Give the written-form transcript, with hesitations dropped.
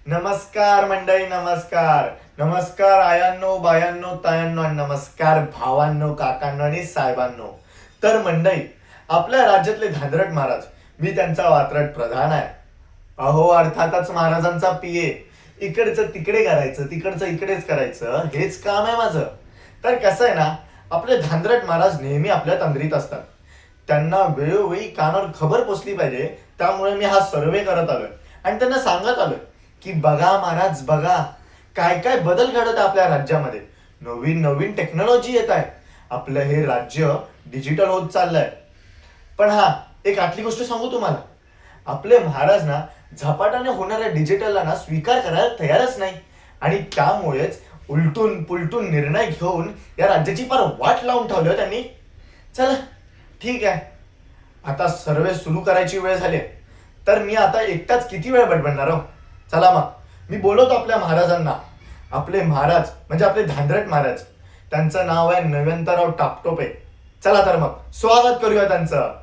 नमस्कार मंडळी, नमस्कार. नमस्कार आयांनो, बायांनो, तायांनो आणि नमस्कार भावांनो, काकांनो आणि साहेबांनो. तर मंडळी, आपल्या राज्यातले धांदरट महाराज, मी त्यांचा वात्रट प्रधान आहे. अहो, अर्थातच महाराजांचा पीए. इकडचं तिकडे करायचं, तिकडचं इकडेच करायचं, हेच काम आहे माझं. तर कसं आहे ना, आपले धांदरट महाराज नेहमी आपल्या तंद्रीत असतात. त्यांना वेळोवेळी कानावर खबर पोचली पाहिजे, त्यामुळे मी हा सर्वे करत आलोय आणि त्यांना सांगत आलोय की बघा महाराज, बघा काय काय बदल घडत आहे आपल्या राज्यामध्ये. नवीन नवीन टेक्नॉलॉजी येत आहे. आपलं हे राज्य डिजिटल होत चाललंय. पण हा, एक आतली गोष्ट सांगू तुम्हाला. आपले महाराज ना झपाट्याने होणाऱ्या डिजिटलला ना स्वीकार करायला तयारच नाही. आणि त्यामुळेच उलटून पुलटून निर्णय घेऊन या राज्याची फार वाट लावून ठेवली हो त्यांनी. चला, ठीक आहे. आता सर्वे सुरू करायची वेळ झाली. तर मी आता एकटाच किती वेळ बडबडणार हो. चला मग, मी बोलवतो आपल्या महाराजांना. आपले महाराज म्हणजे आपले धांदरट महाराज. त्यांचं नाव आहे नयनताराव टापटोपे. चला तर मग स्वागत करूया त्यांचं.